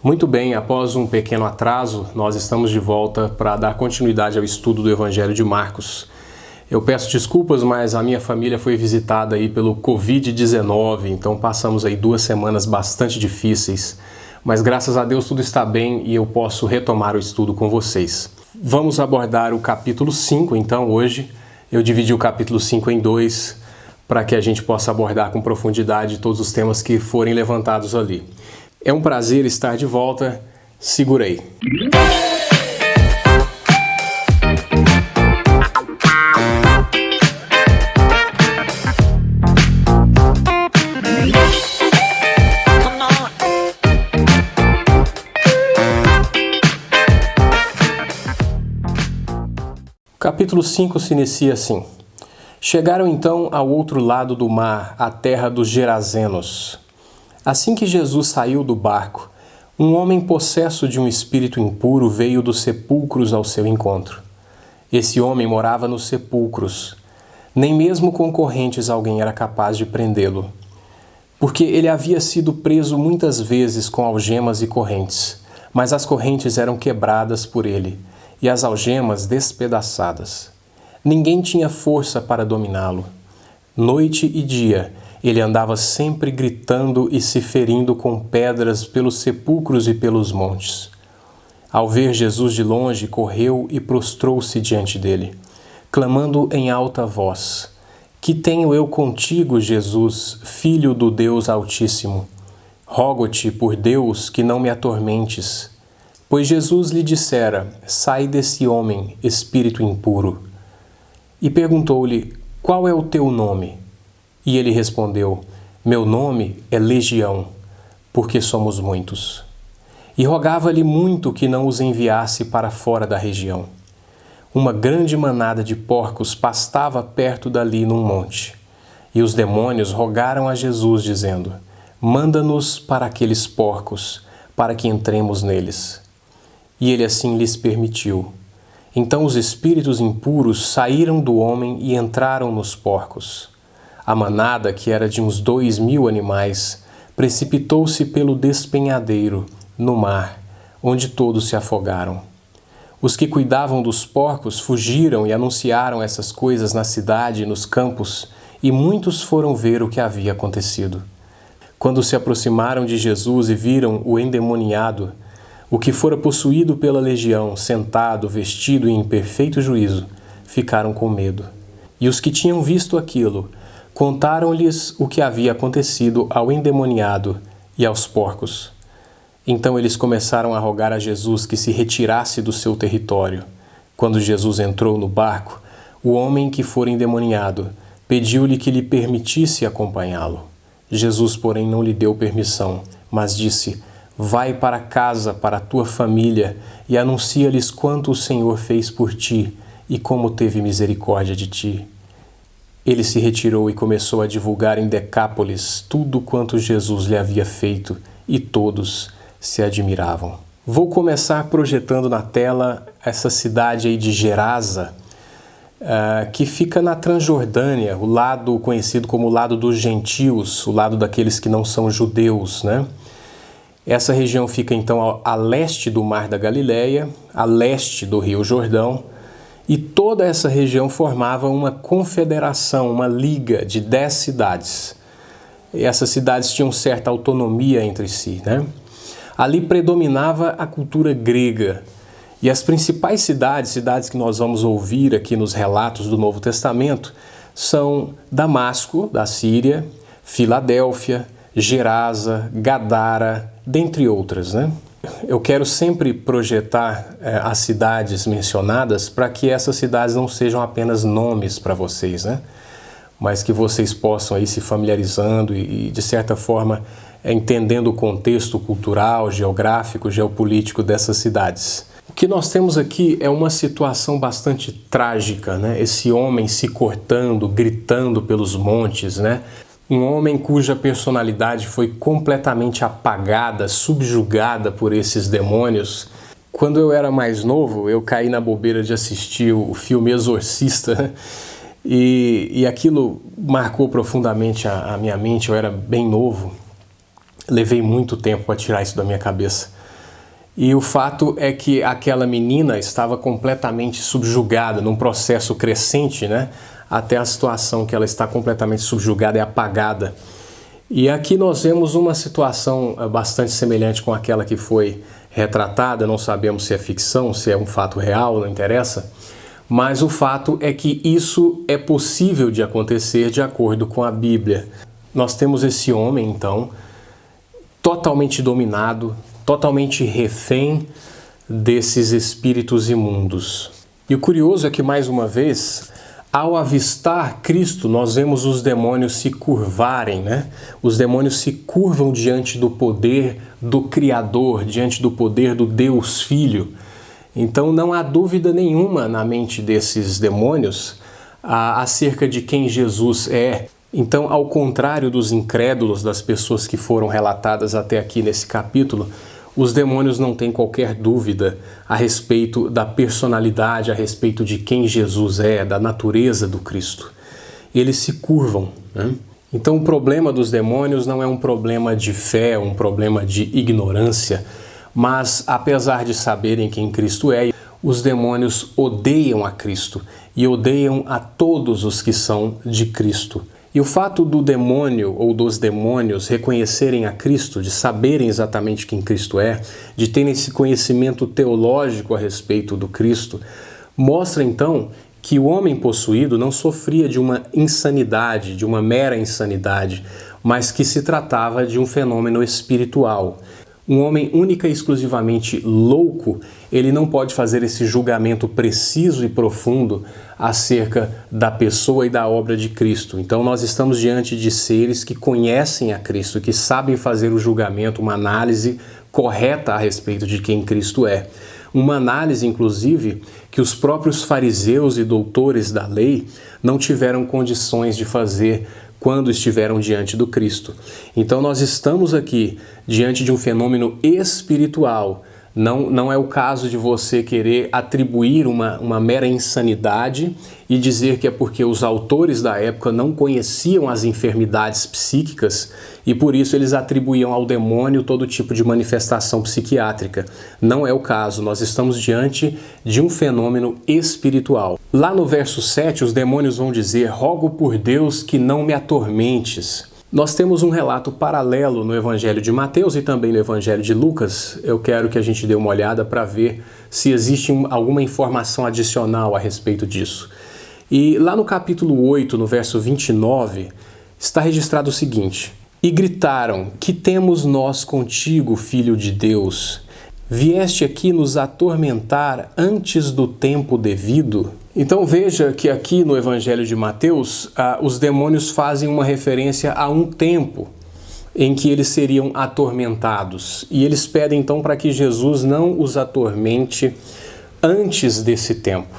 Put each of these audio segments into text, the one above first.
Muito bem, após um pequeno atraso, nós estamos de volta para dar continuidade ao estudo do Evangelho de Marcos. Eu peço desculpas, mas a minha família foi visitada aí pelo Covid-19, então passamos aí 2 semanas bastante difíceis. Mas graças a Deus tudo está bem e eu posso retomar o estudo com vocês. Vamos abordar o capítulo 5, então hoje. Eu dividi o capítulo 5 em 2 para que a gente possa abordar com profundidade todos os temas que forem levantados ali. É um prazer estar de volta. Segurei. O capítulo 5 se inicia assim. Chegaram então ao outro lado do mar, à terra dos Gerazenos. Assim que Jesus saiu do barco, um homem possesso de um espírito impuro veio dos sepulcros ao seu encontro. Esse homem morava nos sepulcros. Nem mesmo com correntes alguém era capaz de prendê-lo, porque ele havia sido preso muitas vezes com algemas e correntes, mas as correntes eram quebradas por ele e as algemas despedaçadas. Ninguém tinha força para dominá-lo. Noite e dia, ele andava sempre gritando e se ferindo com pedras pelos sepulcros e pelos montes. Ao ver Jesus de longe, correu e prostrou-se diante dele, clamando em alta voz: Que tenho eu contigo, Jesus, Filho do Deus Altíssimo? Rogo-te, por Deus, que não me atormentes. Pois Jesus lhe dissera: Sai desse homem, espírito impuro. E perguntou-lhe: Qual é o teu nome? E ele respondeu: Meu nome é Legião, porque somos muitos. E rogava-lhe muito que não os enviasse para fora da região. Uma grande manada de porcos pastava perto dali num monte. E os demônios rogaram a Jesus, dizendo: Manda-nos para aqueles porcos, para que entremos neles. E ele assim lhes permitiu. Então os espíritos impuros saíram do homem e entraram nos porcos. A manada, que era de uns 2.000 animais, precipitou-se pelo despenhadeiro, no mar, onde todos se afogaram. Os que cuidavam dos porcos fugiram e anunciaram essas coisas na cidade e nos campos, e muitos foram ver o que havia acontecido. Quando se aproximaram de Jesus e viram o endemoniado, o que fora possuído pela legião, sentado, vestido e em perfeito juízo, ficaram com medo. E os que tinham visto aquilo, contaram-lhes o que havia acontecido ao endemoniado e aos porcos. Então eles começaram a rogar a Jesus que se retirasse do seu território. Quando Jesus entrou no barco, o homem que fora endemoniado pediu-lhe que lhe permitisse acompanhá-lo. Jesus, porém, não lhe deu permissão, mas disse: Vai para casa, para a tua família, e anuncia-lhes quanto o Senhor fez por ti e como teve misericórdia de ti. Ele se retirou e começou a divulgar em Decápolis tudo quanto Jesus lhe havia feito, e todos se admiravam. Vou começar projetando na tela essa cidade aí de Gerasa, que fica na Transjordânia, o lado conhecido como o lado dos gentios, o lado daqueles que não são judeus, né? Essa região fica então a leste do Mar da Galileia, a leste do Rio Jordão, e toda essa região formava uma confederação, uma liga de 10 cidades. E essas cidades tinham certa autonomia entre si, né? Ali predominava a cultura grega. E as principais cidades que nós vamos ouvir aqui nos relatos do Novo Testamento, são Damasco, da Síria, Filadélfia, Gerasa, Gadara, dentre outras, né? Eu quero sempre projetar as cidades mencionadas para que essas cidades não sejam apenas nomes para vocês, né? Mas que vocês possam aí se familiarizando e de certa forma, entendendo o contexto cultural, geográfico, geopolítico dessas cidades. O que nós temos aqui é uma situação bastante trágica, né? Esse homem se cortando, gritando pelos montes, né? Um homem cuja personalidade foi completamente apagada, subjugada por esses demônios. Quando eu era mais novo, eu caí na bobeira de assistir o filme Exorcista, e aquilo marcou profundamente a minha mente. Eu era bem novo, levei muito tempo para tirar isso da minha cabeça. E o fato é que aquela menina estava completamente subjugada, num processo crescente, né? Até a situação que ela está completamente subjugada e apagada. E aqui nós vemos uma situação bastante semelhante com aquela que foi retratada. Não sabemos se é ficção, se é um fato real, não interessa. Mas o fato é que isso é possível de acontecer de acordo com a Bíblia. Nós temos esse homem, então, totalmente dominado, totalmente refém desses espíritos imundos. E o curioso é que, mais uma vez, ao avistar Cristo, nós vemos os demônios se curvarem, né? Os demônios se curvam diante do poder do Criador, diante do poder do Deus Filho. Então não há dúvida nenhuma na mente desses demônios acerca de quem Jesus é. Então, ao contrário dos incrédulos, das pessoas que foram relatadas até aqui nesse capítulo, os demônios não têm qualquer dúvida a respeito da personalidade, a respeito de quem Jesus é, da natureza do Cristo. Eles se curvam, né? Então o problema dos demônios não é um problema de fé, um problema de ignorância, mas apesar de saberem quem Cristo é, os demônios odeiam a Cristo e odeiam a todos os que são de Cristo. E o fato do demônio ou dos demônios reconhecerem a Cristo, de saberem exatamente quem Cristo é, de terem esse conhecimento teológico a respeito do Cristo, mostra então que o homem possuído não sofria de uma insanidade, de uma mera insanidade, mas que se tratava de um fenômeno espiritual. Um homem única e exclusivamente louco, ele não pode fazer esse julgamento preciso e profundo acerca da pessoa e da obra de Cristo. Então nós estamos diante de seres que conhecem a Cristo, que sabem fazer o julgamento, uma análise correta a respeito de quem Cristo é. Uma análise, inclusive, que os próprios fariseus e doutores da lei não tiveram condições de fazer quando estiveram diante do Cristo. Então nós estamos aqui diante de um fenômeno espiritual. Não é o caso de você querer atribuir uma mera insanidade e dizer que é porque os autores da época não conheciam as enfermidades psíquicas e por isso eles atribuíam ao demônio todo tipo de manifestação psiquiátrica. Não é o caso, nós estamos diante de um fenômeno espiritual. Lá no verso 7, os demônios vão dizer: "Rogo por Deus que não me atormentes." Nós temos um relato paralelo no Evangelho de Mateus e também no Evangelho de Lucas. Eu quero que a gente dê uma olhada para ver se existe alguma informação adicional a respeito disso. E lá no capítulo 8, no verso 29, está registrado o seguinte: "E gritaram: que temos nós contigo, Filho de Deus? Vieste aqui nos atormentar antes do tempo devido?" Então veja que aqui no Evangelho de Mateus, os demônios fazem uma referência a um tempo em que eles seriam atormentados. E eles pedem então para que Jesus não os atormente antes desse tempo.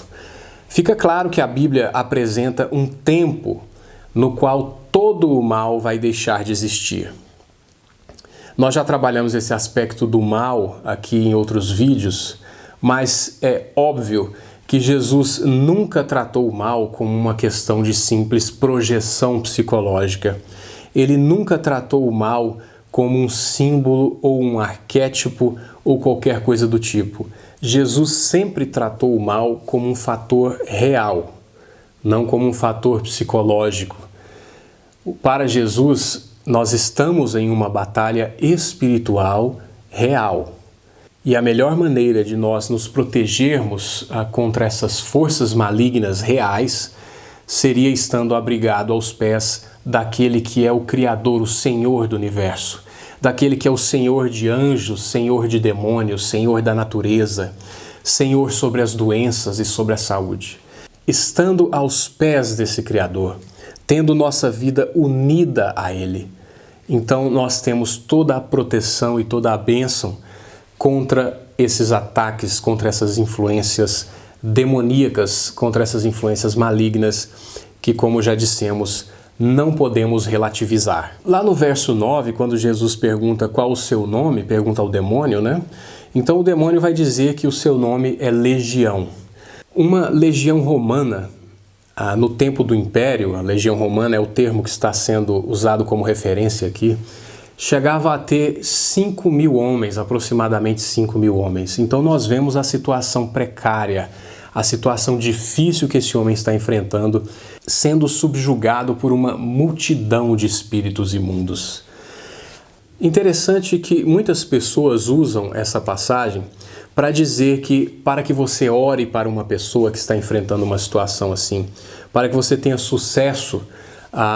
Fica claro que a Bíblia apresenta um tempo no qual todo o mal vai deixar de existir. Nós já trabalhamos esse aspecto do mal aqui em outros vídeos, mas é óbvio que Jesus nunca tratou o mal como uma questão de simples projeção psicológica. Ele nunca tratou o mal como um símbolo ou um arquétipo ou qualquer coisa do tipo. Jesus sempre tratou o mal como um fator real, não como um fator psicológico. Para Jesus, nós estamos em uma batalha espiritual real. E a melhor maneira de nós nos protegermos contra essas forças malignas reais seria estando abrigado aos pés daquele que é o Criador, o Senhor do universo, daquele que é o Senhor de anjos, Senhor de demônios, Senhor da natureza, Senhor sobre as doenças e sobre a saúde. Estando aos pés desse Criador, tendo nossa vida unida a Ele, então nós temos toda a proteção e toda a bênção contra esses ataques, contra essas influências demoníacas, contra essas influências malignas que, como já dissemos, não podemos relativizar. Lá no verso 9, quando Jesus pergunta qual o seu nome, pergunta ao demônio, né? Então o demônio vai dizer que o seu nome é Legião. Uma legião romana, no tempo do Império, a legião romana é o termo que está sendo usado como referência aqui, chegava a ter 5.000 homens, aproximadamente 5.000 homens. Então nós vemos a situação precária, a situação difícil que esse homem está enfrentando, sendo subjugado por uma multidão de espíritos imundos. Interessante que muitas pessoas usam essa passagem para dizer que para que você ore para uma pessoa que está enfrentando uma situação assim, para que você tenha sucesso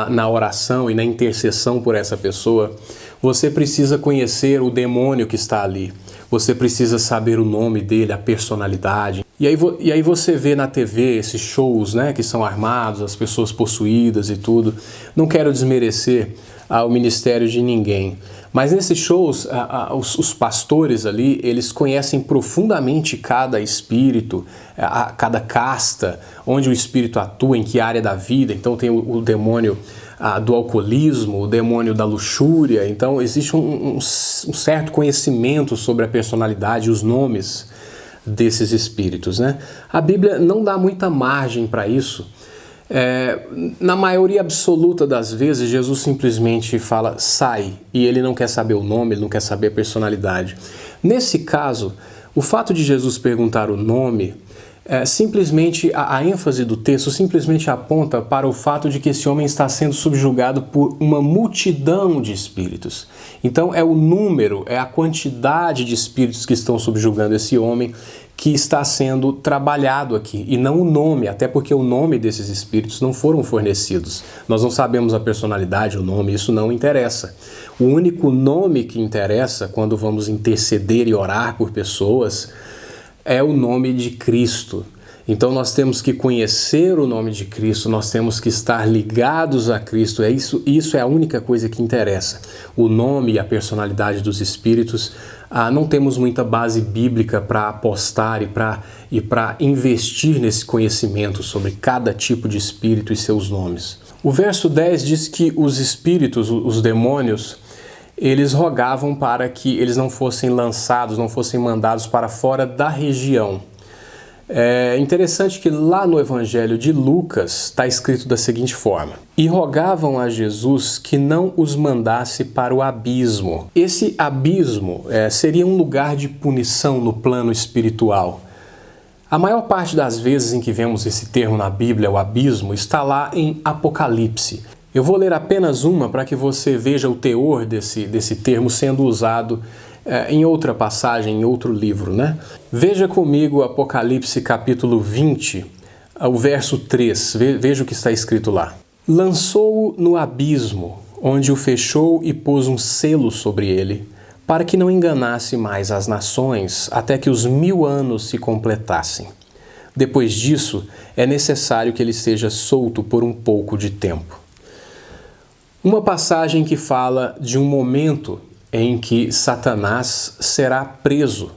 na oração e na intercessão por essa pessoa, você precisa conhecer o demônio que está ali. Você precisa saber o nome dele, a personalidade. E aí você vê na TV esses shows, né, que são armados, as pessoas possuídas e tudo. Não quero desmerecer o ministério de ninguém. Mas nesses shows, os pastores ali, eles conhecem profundamente cada espírito, cada casta, onde o espírito atua, em que área da vida. Então tem o demônio do alcoolismo, o demônio da luxúria. Então existe um certo conhecimento sobre a personalidade e os nomes desses espíritos, né? A Bíblia não dá muita margem para isso. Na maioria absoluta das vezes, Jesus simplesmente fala, sai, e ele não quer saber o nome, ele não quer saber a personalidade. Nesse caso, o fato de Jesus perguntar o nome, simplesmente a ênfase do texto simplesmente aponta para o fato de que esse homem está sendo subjugado por uma multidão de espíritos. Então é o número, é a quantidade de espíritos que estão subjugando esse homem que está sendo trabalhado aqui, e não o nome, até porque o nome desses espíritos não foram fornecidos. Nós não sabemos a personalidade, o nome, isso não interessa. O único nome que interessa quando vamos interceder e orar por pessoas é o nome de Cristo. Então nós temos que conhecer o nome de Cristo, nós temos que estar ligados a Cristo. Isso é a única coisa que interessa. O nome e a personalidade dos espíritos, não temos muita base bíblica para apostar e para investir nesse conhecimento sobre cada tipo de espírito e seus nomes. O verso 10 diz que os espíritos, os demônios, eles rogavam para que eles não fossem lançados, não fossem mandados para fora da região. É interessante que lá no Evangelho de Lucas está escrito da seguinte forma: e rogavam a Jesus que não os mandasse para o abismo. Esse abismo seria um lugar de punição no plano espiritual. A maior parte das vezes em que vemos esse termo na Bíblia, o abismo, está lá em Apocalipse. Eu vou ler apenas uma para que você veja o teor desse termo sendo usado em outra passagem, em outro livro, né? Veja comigo Apocalipse capítulo 20, o verso 3, veja o que está escrito lá. Lançou-o no abismo, onde o fechou e pôs um selo sobre ele, para que não enganasse mais as nações, até que os 1000 anos se completassem. Depois disso, é necessário que ele seja solto por um pouco de tempo. Uma passagem que fala de um momento em que Satanás será preso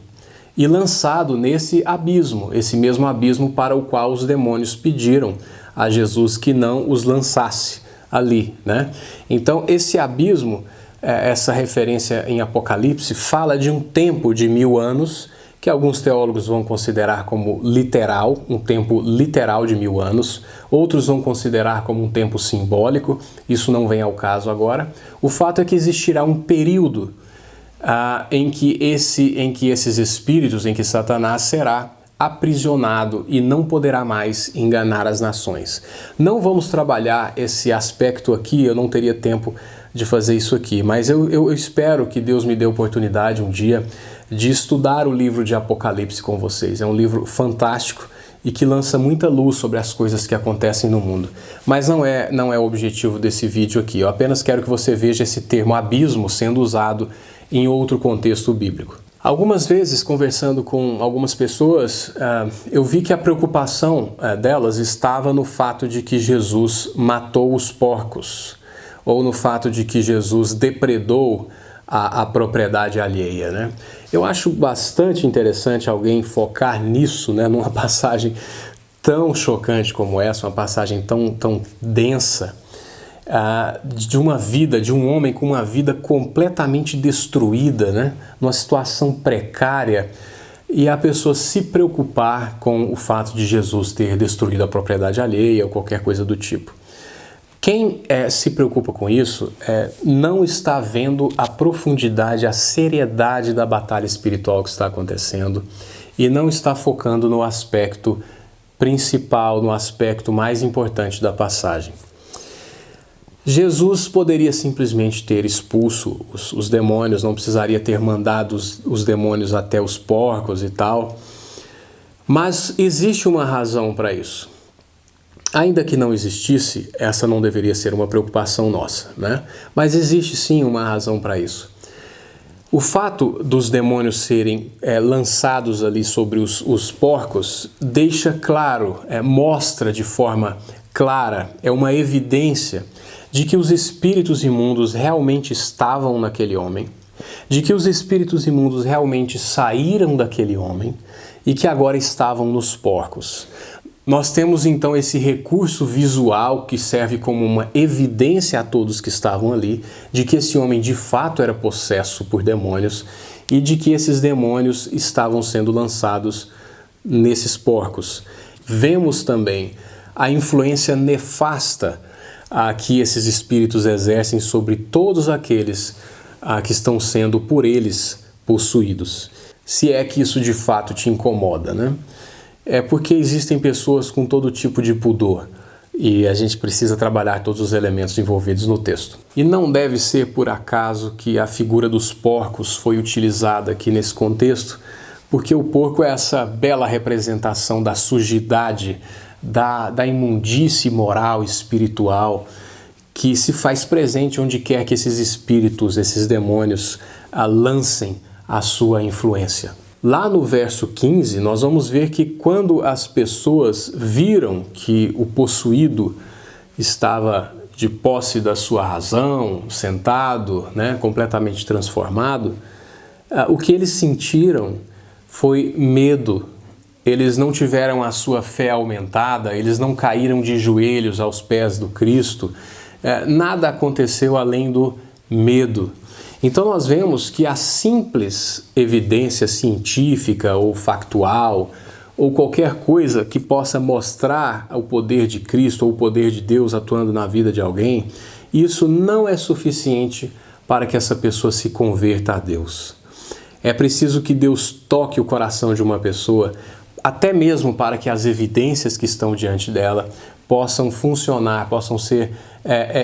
e lançado nesse abismo, esse mesmo abismo para o qual os demônios pediram a Jesus que não os lançasse ali, né? Então esse abismo, essa referência em Apocalipse, fala de um tempo de 1000 anos, que alguns teólogos vão considerar como literal, um tempo literal de 1000 anos, outros vão considerar como um tempo simbólico, isso não vem ao caso agora. O fato é que existirá um período em que esses espíritos, em que Satanás será aprisionado e não poderá mais enganar as nações. Não vamos trabalhar esse aspecto aqui, eu não teria tempo de fazer isso aqui, mas eu espero que Deus me dê a oportunidade um dia de estudar o livro de Apocalipse com vocês. É um livro fantástico e que lança muita luz sobre as coisas que acontecem no mundo. Mas não é o objetivo desse vídeo aqui. Eu apenas quero que você veja esse termo abismo sendo usado em outro contexto bíblico. Algumas vezes, conversando com algumas pessoas, eu vi que a preocupação delas estava no fato de que Jesus matou os porcos, ou no fato de que Jesus depredou a propriedade alheia, né? Eu acho bastante interessante alguém focar nisso, né, numa passagem tão chocante como essa, uma passagem tão densa, de uma vida, de um homem com uma vida completamente destruída, né, numa situação precária, e a pessoa se preocupar com o fato de Jesus ter destruído a propriedade alheia ou qualquer coisa do tipo. Quem se preocupa com isso não está vendo a profundidade, a seriedade da batalha espiritual que está acontecendo e não está focando no aspecto principal, no aspecto mais importante da passagem. Jesus poderia simplesmente ter expulso os demônios, não precisaria ter mandado os demônios até os porcos e tal, mas existe uma razão para isso. Ainda que não existisse, essa não deveria ser uma preocupação nossa, né? Mas existe sim uma razão para isso. O fato dos demônios serem lançados ali sobre os porcos deixa claro, mostra de forma clara, é uma evidência de que os espíritos imundos realmente estavam naquele homem, de que os espíritos imundos realmente saíram daquele homem e que agora estavam nos porcos. Nós temos então esse recurso visual que serve como uma evidência a todos que estavam ali de que esse homem de fato era possesso por demônios e de que esses demônios estavam sendo lançados nesses porcos. Vemos também a influência nefasta que esses espíritos exercem sobre todos aqueles que estão sendo por eles possuídos. Se é que isso de fato te incomoda, né? É porque existem pessoas com todo tipo de pudor e a gente precisa trabalhar todos os elementos envolvidos no texto. E não deve ser por acaso que a figura dos porcos foi utilizada aqui nesse contexto, porque o porco é essa bela representação da sujidade, da imundície moral, espiritual, que se faz presente onde quer que esses espíritos, esses demônios, lancem a sua influência. Lá no verso 15, nós vamos ver que quando as pessoas viram que o possuído estava de posse da sua razão, sentado, né, completamente transformado, o que eles sentiram foi medo. Eles não tiveram a sua fé aumentada, eles não caíram de joelhos aos pés do Cristo, nada aconteceu além do medo. Então nós vemos que a simples evidência científica ou factual ou qualquer coisa que possa mostrar o poder de Cristo ou o poder de Deus atuando na vida de alguém, isso não é suficiente para que essa pessoa se converta a Deus. É preciso que Deus toque o coração de uma pessoa, até mesmo para que as evidências que estão diante dela possam funcionar, possam ser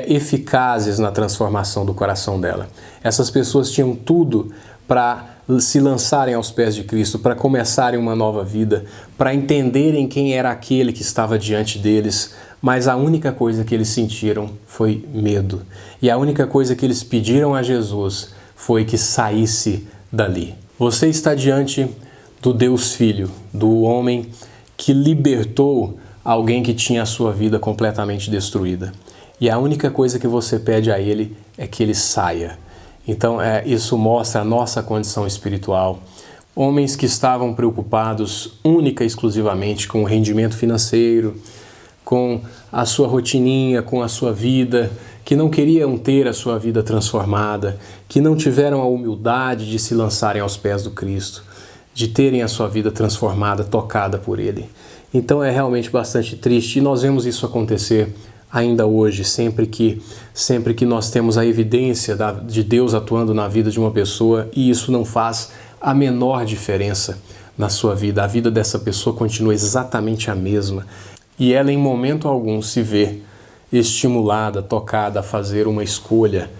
eficazes na transformação do coração dela. Essas pessoas tinham tudo para se lançarem aos pés de Cristo, para começarem uma nova vida, para entenderem quem era aquele que estava diante deles, mas a única coisa que eles sentiram foi medo. E a única coisa que eles pediram a Jesus foi que saísse dali. Você está diante do Deus Filho, do homem que libertou alguém que tinha a sua vida completamente destruída. E a única coisa que você pede a ele é que ele saia. Então isso mostra a nossa condição espiritual. Homens que estavam preocupados única e exclusivamente com o rendimento financeiro, com a sua rotininha, com a sua vida, que não queriam ter a sua vida transformada, que não tiveram a humildade de se lançarem aos pés do Cristo, de terem a sua vida transformada, tocada por Ele. Então é realmente bastante triste e nós vemos isso acontecer ainda hoje, sempre que nós temos a evidência de Deus atuando na vida de uma pessoa e isso não faz a menor diferença na sua vida. A vida dessa pessoa continua exatamente a mesma e ela em momento algum se vê estimulada, tocada a fazer uma escolha,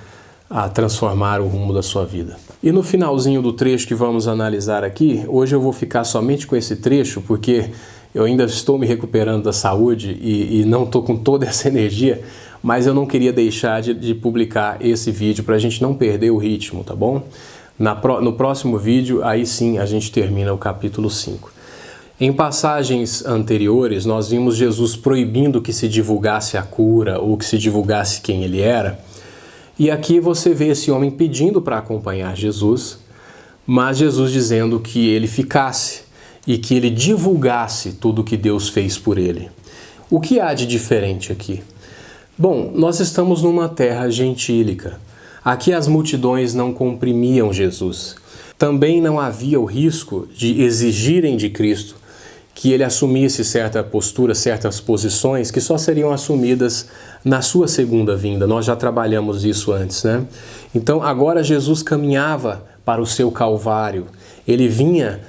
a transformar o rumo da sua vida. E no finalzinho do trecho que vamos analisar aqui, hoje eu vou ficar somente com esse trecho porque eu ainda estou me recuperando da saúde e não estou com toda essa energia, mas eu não queria deixar de publicar esse vídeo para a gente não perder o ritmo, tá bom? No próximo vídeo, aí sim a gente termina o capítulo 5. Em passagens anteriores, nós vimos Jesus proibindo que se divulgasse a cura ou que se divulgasse quem ele era. E aqui você vê esse homem pedindo para acompanhar Jesus, mas Jesus dizendo que ele ficasse e que ele divulgasse tudo o que Deus fez por ele. O que há de diferente aqui? Bom, nós estamos numa terra gentílica. Aqui as multidões não comprimiam Jesus. Também não havia o risco de exigirem de Cristo que ele assumisse certa postura, certas posições que só seriam assumidas na sua segunda vinda. Nós já trabalhamos isso antes, né? Então agora Jesus caminhava para o seu Calvário. Ele vinha,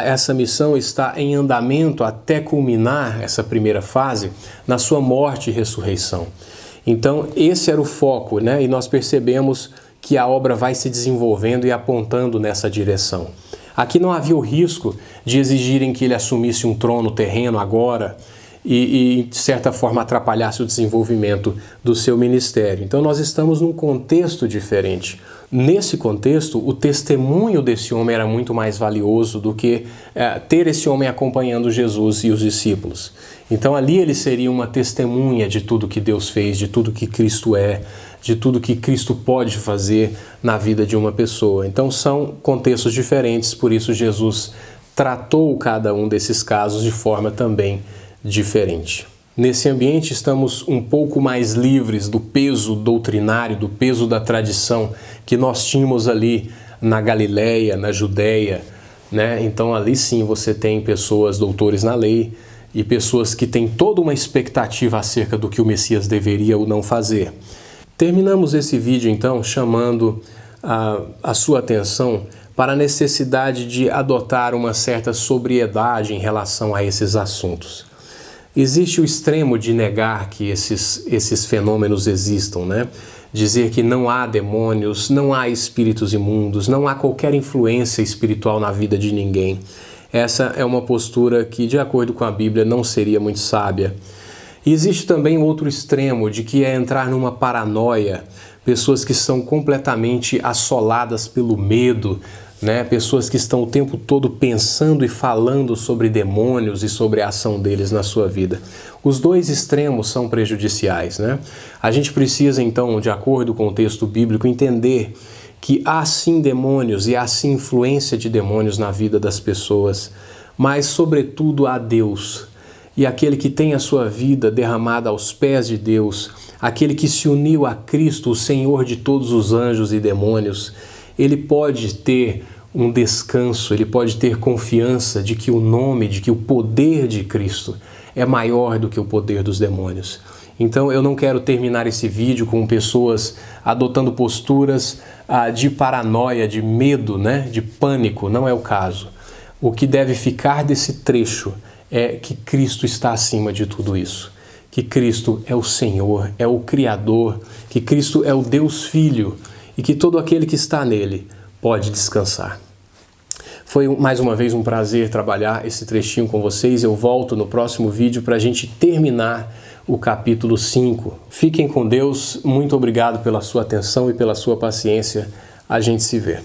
essa missão está em andamento até culminar essa primeira fase na sua morte e ressurreição. Então esse era o foco, né? E nós percebemos que a obra vai se desenvolvendo e apontando nessa direção. Aqui não havia o risco de exigirem que ele assumisse um trono terreno agora e de certa forma, atrapalhasse o desenvolvimento do seu ministério. Então nós estamos num contexto diferente. Nesse contexto, o testemunho desse homem era muito mais valioso do que ter esse homem acompanhando Jesus e os discípulos. Então ali ele seria uma testemunha de tudo que Deus fez, de tudo que Cristo é, de tudo que Cristo pode fazer na vida de uma pessoa. Então são contextos diferentes, por isso Jesus tratou cada um desses casos de forma também diferente. Nesse ambiente estamos um pouco mais livres do peso doutrinário, do peso da tradição que nós tínhamos ali na Galileia, na Judéia, né? Então ali sim você tem pessoas doutores na lei e pessoas que têm toda uma expectativa acerca do que o Messias deveria ou não fazer. Terminamos esse vídeo então chamando a sua atenção para a necessidade de adotar uma certa sobriedade em relação a esses assuntos. Existe o extremo de negar que esses fenômenos existam, né? Dizer que não há demônios, não há espíritos imundos, não há qualquer influência espiritual na vida de ninguém. Essa é uma postura que, de acordo com a Bíblia, não seria muito sábia. E existe também o outro extremo, de que é entrar numa paranoia, pessoas que são completamente assoladas pelo medo, né? Pessoas que estão o tempo todo pensando e falando sobre demônios e sobre a ação deles na sua vida. Os dois extremos são prejudiciais, né? A gente precisa então, de acordo com o texto bíblico, entender que há sim demônios e há sim influência de demônios na vida das pessoas, mas sobretudo há Deus. E aquele que tem a sua vida derramada aos pés de Deus, aquele que se uniu a Cristo, o Senhor de todos os anjos e demônios, ele pode ter um descanso, ele pode ter confiança de que o nome, de que o poder de Cristo é maior do que o poder dos demônios. Então eu não quero terminar esse vídeo com pessoas adotando posturas de paranoia, de medo, né, de pânico, não é o caso. O que deve ficar desse trecho é que Cristo está acima de tudo isso, que Cristo é o Senhor, é o Criador, que Cristo é o Deus Filho e que todo aquele que está nele pode descansar. Foi mais uma vez um prazer trabalhar esse trechinho com vocês. Eu volto no próximo vídeo para a gente terminar o capítulo 5. Fiquem com Deus, muito obrigado pela sua atenção e pela sua paciência. A gente se vê.